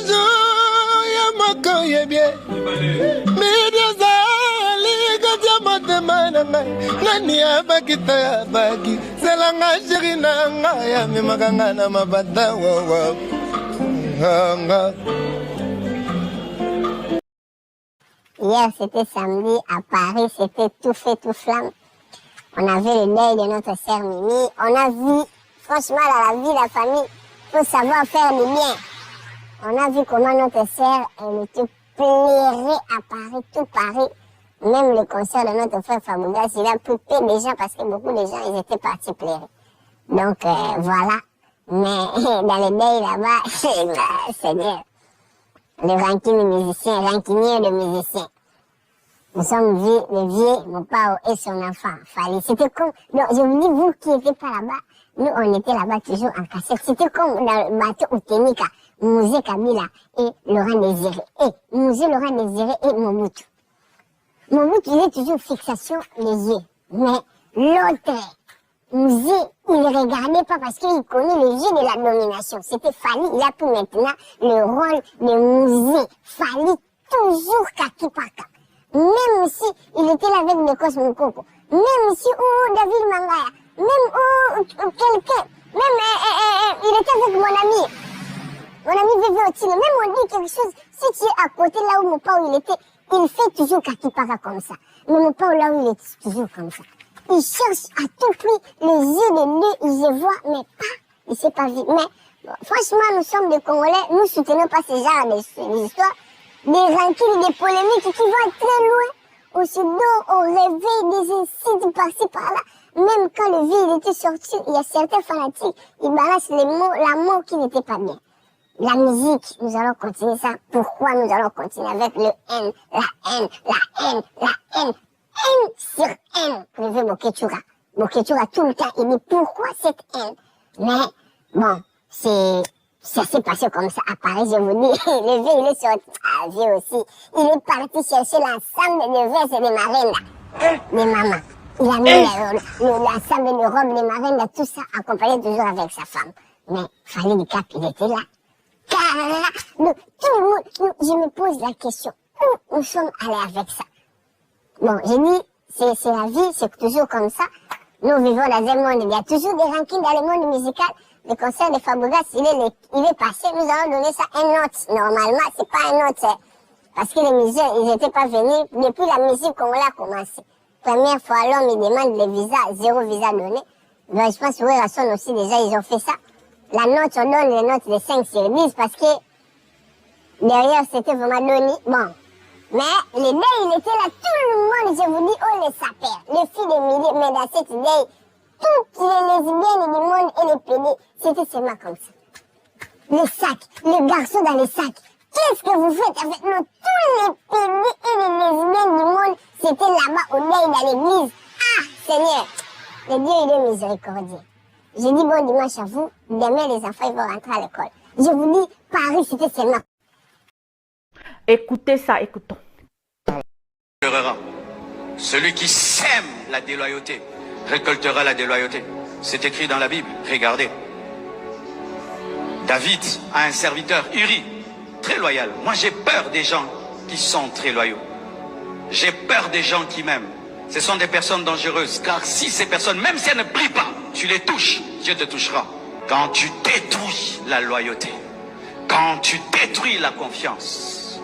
jour, y'a ma cogne bien. Mais des alliés, quand y'a ma demande, Nani abakita ya baki. C'est la ngajiri na ngaya, mais ma gangana ma bata, wow. Hier, c'était samedi, à Paris, c'était tout fait, tout flamme. On a vu le deuil de notre sœur Mimi. On a vu, franchement, dans la vie, la famille, faut savoir faire le bien. On a vu comment notre sœur, elle était pleurée à Paris, tout Paris. Même le concert de notre frère Fabougas, il a coupé des gens parce que beaucoup de gens, ils étaient partis pleurer. Donc, voilà. Mais dans le deuil là-bas, Seigneur, le ranking de musiciens, rancunier de musiciens. Nous sommes le vieux, mon père et son enfant. C'était comme, non, je vous dis, vous qui n'étiez pas là-bas, nous, on était là-bas toujours en cassette. C'était comme dans le bateau Outenika, Musée Kabila et Laurent Désiré. Et Musée Laurent Désiré et Mobutu. Mobutu, il est toujours fixation les yeux. Mais l'autre, Musée, il ne regardait pas parce qu'il connaît le jeu de la domination. C'était Fali, il a pris maintenant le rôle de Musée. Fali, toujours kaki paka. Même si il était là avec le Cosmo Coco, même si David Mangaya, même quelqu'un, même il était avec mon ami Vévé Otile, même on dit quelque chose, si tu es à côté là où mon père il était, il fait toujours Kakipara comme ça. Mais mon père là où il est toujours comme ça. Il cherche à tout prix les yeux de lui, il se voit, mais pas, il s'est pas vu. Mais franchement, nous sommes des Congolais, nous soutenons pas ce genre d'histoires. Des rancunes, des polémiques qui vont très loin. Au Soudan, au réveil, des incites par-ci par-là. Même quand le vie était sorti, il y a certains fanatiques, ils balancent les mots, la mort qui n'était pas bien. La musique, nous allons continuer ça. Pourquoi nous allons continuer avec le haine, la haine, la haine, la haine, haine sur haine. Le vieux Bokechura tout le temps, il dit pourquoi cette haine? Mais bon, ça s'est passé comme ça à Paris, je vous dis. Le vieux, il est sorti. Ah, vieux aussi. Il est parti chercher l'ensemble des vestes et des marines, des mamans. Il a mis l'ensemble des robes, des marines, tout ça, accompagné toujours avec sa femme. Mais Fali du Cap, il était là. Car nous, tout le monde, je me pose la question. Où nous sommes allés avec ça? Bon, j'ai dit, c'est la vie, c'est toujours comme ça. Nous vivons dans un monde, il y a toujours des rankings dans le monde musical. Le concert de Fabougas, il est passé, nous allons donner ça un note. Normalement, c'est pas un note, parce que les musiciens, ils n'étaient pas venus depuis la musique qu'on a commencé. Première fois, l'homme, il demande les visas, 0 visa donné. Ben, je pense que Rasson aussi, déjà, ils ont fait ça. La note, on donne les notes de 5 sur 10 parce que derrière, c'était vraiment donné. Bon. Mais les days, il était là, tout le monde, je vous dis, oh, les sapeurs, les filles de milliers, mais dans cette day, toutes les lesbiennes du monde et les pédés, c'était seulement comme ça. Les sacs, les garçons dans les sacs. Qu'est-ce que vous faites avec nous? Tous les pédés et les lesbiennes du monde, c'était là-bas au day dans l'église. Ah, Seigneur, le Dieu, il est miséricordieux. Je dis bon dimanche à vous, demain les enfants ils vont rentrer à l'école. Je vous dis, Paris, c'était seulement. Écoutez ça, écoutons. Celui qui sème la déloyauté récoltera la déloyauté. C'est écrit dans la Bible. Regardez. David a un serviteur, Uri, très loyal. Moi, j'ai peur des gens qui sont très loyaux. J'ai peur des gens qui m'aiment. Ce sont des personnes dangereuses. Car si ces personnes, même si elles ne prient pas, tu les touches, Dieu te touchera. Quand tu détruis la loyauté, quand tu détruis la confiance,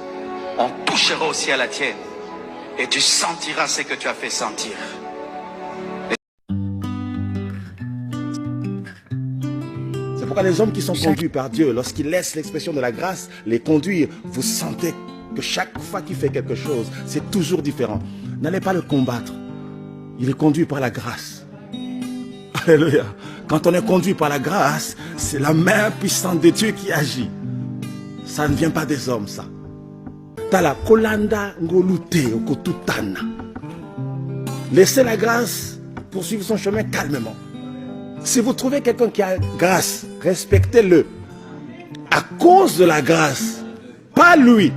on touchera aussi à la tienne. Et tu sentiras ce que tu as fait sentir. C'est pourquoi les hommes qui sont conduits par Dieu, lorsqu'ils laissent l'expression de la grâce les conduire, vous sentez que chaque fois qu'il fait quelque chose, c'est toujours différent. N'allez pas le combattre. Il est conduit par la grâce. Alléluia. Quand on est conduit par la grâce, c'est la main puissante de Dieu qui agit. Ça ne vient pas des hommes, ça. Tala kolanda ngolute okotutana. Laissez la grâce poursuivre son chemin calmement. Si vous trouvez quelqu'un qui a grâce, respectez-le. À cause de la grâce, pas lui.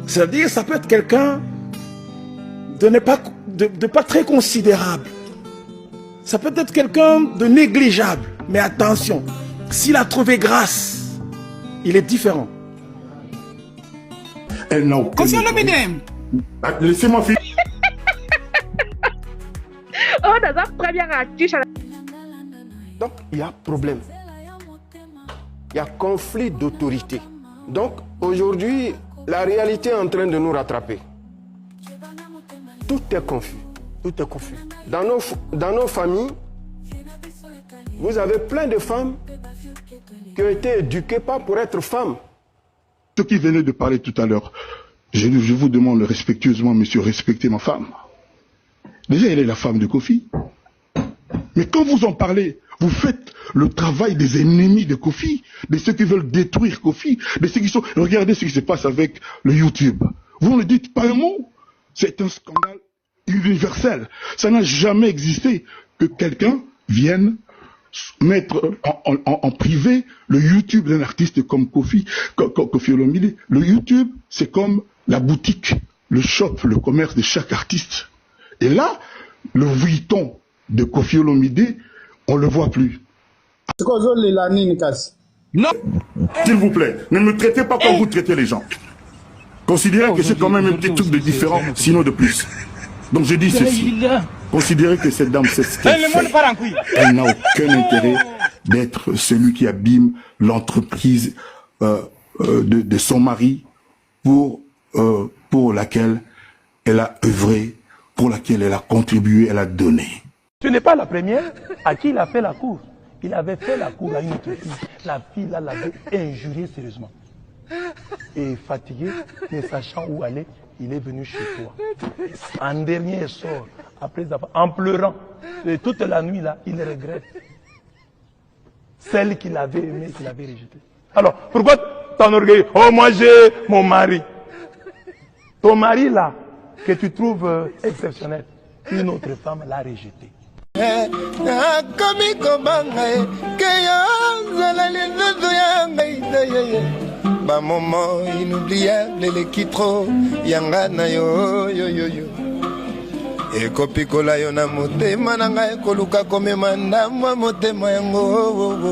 C'est-à-dire, ça peut être quelqu'un de pas très considérable. Ça peut être quelqu'un de négligeable. Mais attention, s'il a trouvé grâce, il est différent. Elle n'a aucun intérêt. Laissez-moi finir. Oh, that's a première actrice. Donc, il y a problème. Il y a conflit d'autorité. Donc, aujourd'hui, la réalité est en train de nous rattraper. Tout est confus. Tout est confus. Dans nos familles, vous avez plein de femmes qui ont été éduquées pas pour être femmes. Ce qui venait de parler tout à l'heure, je vous demande respectueusement, monsieur, respectez ma femme. Déjà, elle est la femme de Kofi. Mais quand vous en parlez, vous faites le travail des ennemis de Kofi, de ceux qui veulent détruire Kofi, de ceux qui sont... Regardez ce qui se passe avec le YouTube. Vous ne dites pas un mot. C'est un scandale universel. Ça n'a jamais existé que quelqu'un vienne mettre en privé le YouTube d'un artiste comme Kofi Olomide. Le YouTube, c'est comme la boutique, le shop, le commerce de chaque artiste. Et là, le Vuitton de Kofi Olomide, on le voit plus. Non. S'il vous plaît, ne me traitez pas comme vous traitez les gens. Considérez que c'est quand même un petit truc de différent, sinon de plus. Donc je dis ceci. Considérez que cette dame sait ce qu'elle fait. Elle n'a aucun intérêt d'être celui qui abîme l'entreprise de son mari pour laquelle elle a œuvré, pour laquelle elle a contribué, elle a donné. Tu n'es pas la première à qui il a fait la cour. Il avait fait la cour à une autre fille. La fille là l'avait injurié sérieusement. Et fatigué, ne sachant où aller, il est venu chez toi. En dernier sort, après avoir, en pleurant, et toute la nuit là, il regrette celle qu'il avait aimée, qu'il avait rejetée. Alors, pourquoi t'enorgueillir? Oh, moi j'ai mon mari. Ton mari là, que tu trouves exceptionnel, une autre femme l'a rejeté. Ba moment inoubliable les kitro yanga na yo yo yo yo ekopikola yo na motema na ngai koluka komema ndamwa motema yango